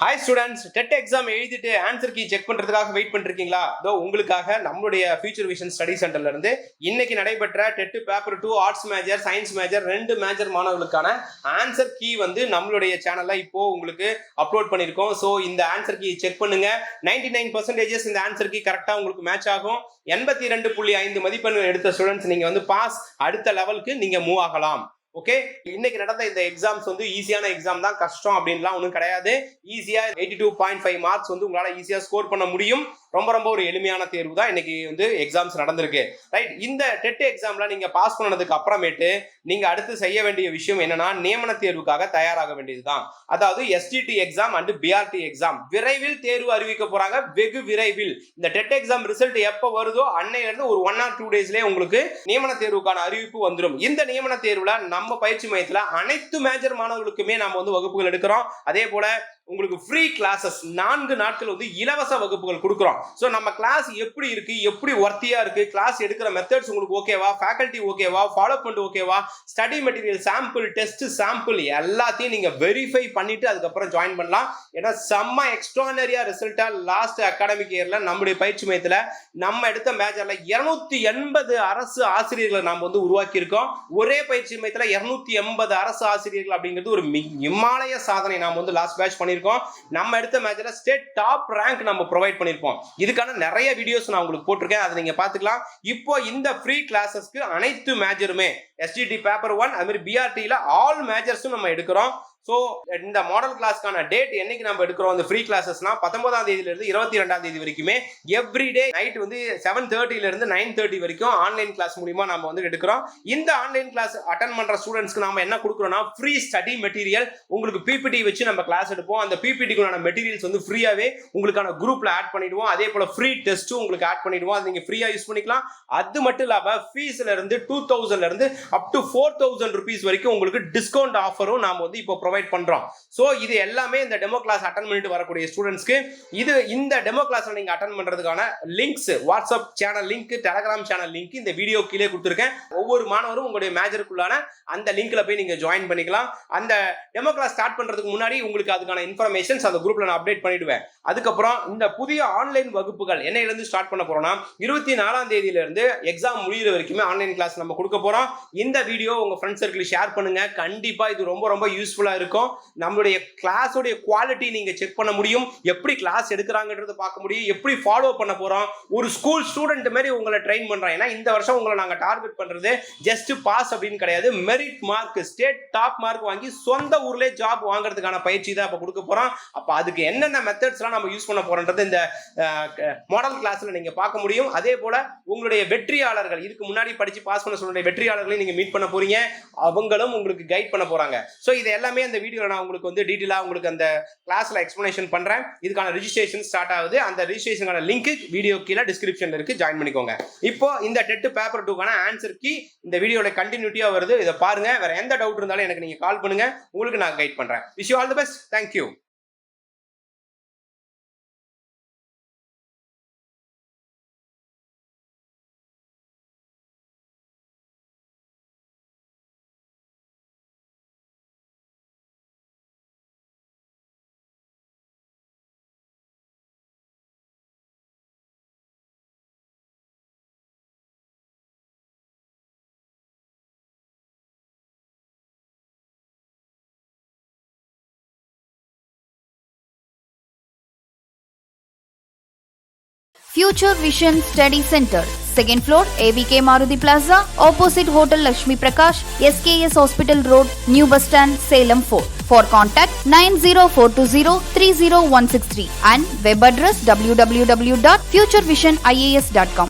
Hi students, TET exam எழுதிட்டு answer key check பண்றதுக்காக wait பண்ணிருக்கீங்களா? இதோ உங்களுக்காக நம்மளுடைய ஃபியூச்சர் விஷன் ஸ்டடி சென்டர்ல இருந்து இன்னைக்கு நடைபெற்ற dead paper 2 arts major science major 2 major மாணவர்களுக்கான ஆன்சர் கீ வந்து நம்மளுடைய சேனல்ல இப்போ உங்களுக்கு அப்லோட் பண்ணிருக்கோம். ஸோ இந்த ஆன்சர் கீ செக் பண்ணுங்க. 99% இந்த ஆன்சர் கீ கரெக்டா உங்களுக்கு மேட்ச் ஆகும். 82.5 மதிப்பெண் எடுத்த ஸ்டூடெண்ட்ஸ் நீங்க வந்து பாஸ், அடுத்த லெவலுக்கு நீங்க மூவ் ஆகலாம். ஓகே, இன்னைக்கு நடந்த இந்த எக்ஸாம்ஸ் வந்து ஈஸியான எக்ஸாம் தான், கஷ்டம் அப்படின்லாம் ஒன்றும் கிடையாது. ஈஸியா 82.5 மார்க்ஸ் வந்து உங்களால ஈஸியா ஸ்கோர் பண்ண முடியும். ரொம்ப ரொம்ப ஒரு எளிமையான தேர்வு தான் இன்னைக்கு வந்து எக்ஸாம்ஸ் நடந்திருக்கு. ரைட், இந்த டெட் எக்ஸாம்ல நீங்க பாஸ் பண்ணதுக்கு அப்புறமேட்டு நீங்க அடுத்து செய்ய வேண்டிய விஷயம் என்னன்னா, நியமன தேர்வுக்காக தயாராக வேண்டியதுதான். அதாவது STT exam and BRT exam விரைவில் தேர்வு அறிவிக்க போறாங்க, வெகு விரைவில். இந்த டெட் எக்ஸாம் ரிசல்ட் எப்ப வருதோ அன்னையில இருந்து ஒரு 1 or 2 டேஸ்லயே உங்களுக்கு நியமன தேர்வுக்கான அறிவிப்பு வந்துடும். இந்த நியமன தேர்வுல நம்ம பயிற்சி மையத்துல அனைத்து மேஜர் மாணவர்களுக்குமே நாம வந்து வகுப்புகள் எடுக்கிறோம். அதே போல உங்களுக்கு ஃப்ரீ கிளாஸஸ் 4 நாட்கள் வந்து இலவச வகுப்புகள் கொடுக்குறோம். ஸோ நம்ம கிளாஸ் எப்படி இருக்கு, எப்படி ஒர்த்தியா இருக்கு, கிளாஸ் எடுக்கிற மெத்தட்ஸ் உங்களுக்கு ஓகேவா, ஃபேக்கல்டி ஓகேவா, ஃபாலோ பண்ண ஓகேவா, study material sample, test sample எல்லாத்தையும் நீங்க வெரிஃபை பண்ணிட்டு அதுக்கப்புறம் ஜாயின் பண்ணலாம். ஏன்னா செம்ம எக்ஸ்ட்ரானரியா ரிசல்ட்டா லாஸ்ட் அகாடமிக் இயர்ல நம்முடைய பயிற்சி மையத்துல நம்ம எடுத்த மேஜர்ல 280 அரசு ஆசிரியர்களை நாம வந்து உருவாக்கி இருக்கோம். ஒரே பயிற்சி மையத்துல 280 அரசு ஆசிரியர்கள் அப்படிங்கிறது ஒரு இமாலய சாதனை. நாம வந்து லாஸ்ட் பேட்ச் பண்ணி நம்ம எடுத்த மேட்ச்ல ஸ்டேட் டாப் ரேங்க் நம்ம ப்ரொவைட் பண்ணிருப்போம். இதுக்கான நிறைய வீடியோஸ் நான் உங்களுக்கு போட்டிருக்கேன், அதை நீங்க பாத்துக்கலாம். இப்போ இந்த ஃப்ரீ கிளாஸஸ்க்கு அனைத்து மேஜருமே STT பேப்பர் 1 அது மாதிரி BRTல ஆல் மேஜர்ஸும் நம்ம எடுக்கிறோம். ஸோ இந்த மாடல் கிளாஸ்க்கான டேட் என்னைக்கு நம்ம எடுக்கிறோம், இந்த ஃப்ரீ கிளாஸஸ்னா 19ஆம் தேதியில இருந்து 22ஆம் தேதி வரைக்குமே எவ்ரிடே நைட் வந்து 7:30 இருந்து 9:30 வரைக்கும் ஆன்லைன் கிளாஸ் மூலமா நம்ம வந்து எடுக்கிறோம். இந்த ஆன்லைன் கிளாஸ் அட்டன் பண்ற ஸ்டூடெண்ட்ஸ்க்கு நாம என்ன கொடுக்குறோம்னா, ஃப்ரீ ஸ்டடி மெட்டீரியல், உங்களுக்கு PPT வச்சு நம்ம கிளாஸ் எடுப்போம். அந்த PPTக்குள்ள மெட்டீரியல்ஸ் வந்து ஃப்ரீயாவே உங்களுக்கான குரூப்ல ஆட் பண்ணிடுவோம். அதே போல ஃப்ரீ டெஸ்ட்டும் உங்களுக்கு ஆட் பண்ணிடுவோம். அது நீங்க ஃப்ரீயா யூஸ் பண்ணிக்கலாம். அது மட்டும் இல்லாம ஃபீஸ்ல இருந்து 2000ல இருந்து அப் டு 4000 ரூபீஸ் வரைக்கும் உங்களுக்கு டிஸ்கவுண்ட் ஆஃபரும் நாம வந்து இப்போ ப்ரொவைட் பண்றோம். சோ இது எல்லாமே இந்த டெமோ கிளாஸ் அட்டெண்ட் பண்ணிட்டு வரக்கூடிய ஸ்டூடெண்ட்ஸ்க்கு இந்த டெமோ கிளாஸ்ல நீங்க அட்டெண்ட் பண்றதுக்கான links, WhatsApp channel link, Telegram channel link இந்த வீடியோ கீழே கொடுத்திருக்கேன். ஒவ்வொரு மாணவரும் உங்களுடைய மேஜருக்குள்ளான அந்த லிங்க்ல போய் நீங்க ஜாயின் பண்ணிக்கலாம். அந்த டெமோ கிளாஸ் ஸ்டார்ட் பண்றதுக்கு முன்னாடி உங்களுக்கு அதுக்கான இன்ஃபர்மேஷன்ஸ் அந்த குரூப்ல நான் அப்டேட் பண்ணிடுவேன். அதுக்கப்புறம் இந்த புதிய ஆன்லைன் வகுப்புகள் என்னையில இருந்து ஸ்டார்ட் பண்ண போறோம்னா, 24ஆம் தேதியில இருந்து எக்ஸாம் முடியிற வரைக்குமே ஆன்லைன் கிளாஸ் நம்ம கொடுக்க போறோம். இந்த வீடியோ உங்க ஃப்ரெண்ட்ஸ் சர்க்கிள் ஷேர் பண்ணுங்க. கண்டிப்பா இது ரொம்ப ரொம்ப யூஸ்ஃபுல்லா இருக்கும். நம்மளுடைய கிளாஸோட குவாலிட்டி நீங்க செக் பண்ண முடியும், எப்படி கிளாஸ் எடுக்கிறாங்கன்றத பார்க்க முடியும், எப்படி ஃபாலோ பண்ண போறோம். ஒரு ஸ்கூல் ஸ்டூடெண்ட் மாதிரி உங்களை ட்ரெயின் பண்றோம். ஏன்னா இந்த வருஷம் உங்களை நாங்க டார்கெட் பண்றது ஜஸ்ட் பாஸ் அப்படின்னு கிடையாது, merit mark, state top mark வாங்கி சொந்த ஊர்லயே ஜாப் வாங்குறதுக்கான பயிற்சி தான் இப்ப கொடுக்க போறோம். அப்ப அதுக்கு என்னென்ன மெத்தட்ஸ்லாம் நம்ம யூஸ் பண்ண போறோம்ன்றது இந்த மாடல் கிளாஸ்ல நீங்க பார்க்க முடியும். அதே போல உங்களுடைய வெற்றியாளர்கள், இதுக்கு முன்னாடி படிச்சு பாஸ் பண்ண சொல்ற வெற்றியாளர்களை நீங்க மீட் பண்ண போறீங்க, அவங்களும் உங்களுக்கு கைட் பண்ண போறாங்க. சோ இது எல்லாமே அந்த வீடியோல நான் உங்களுக்கு வந்து டீடைலா உங்களுக்கு அந்த கிளாஸ்ல எக்ஸ்பிளனேஷன் பண்றேன். இதுக்கான ரெஜிஸ்ட்ரேஷன் ஸ்டார்ட் ஆகுது. அந்த ரெஜிஸ்ட்ரேஷனுக்கான லிங்க் வீடியோ கீழ டிஸ்கிரிப்ஷன்ல இருக்கு, ஜாயின் பண்ணிக்கோங்க. இப்போ இந்த டெட் பேப்பர் 2க்கான ஆன்சர் கீ இந்த வீடியோல கண்டினியூட்டியா வருது, இத பாருங்க. வேற எந்த டவுட் இருந்தாலும் எனக்கு நீங்க கால் பண்ணுங்க, உங்களுக்கு நான் கைட் பண்றேன். Wish you all the best. Thank you. Future Vision Study Center, 2nd floor, AVK Maruti Plaza, opposite Hotel Lakshmi Prakash, SKS Hospital Road, New Bus Stand, Salem 4. For contact 90420 30163 and web address www.futurevision.ias.com.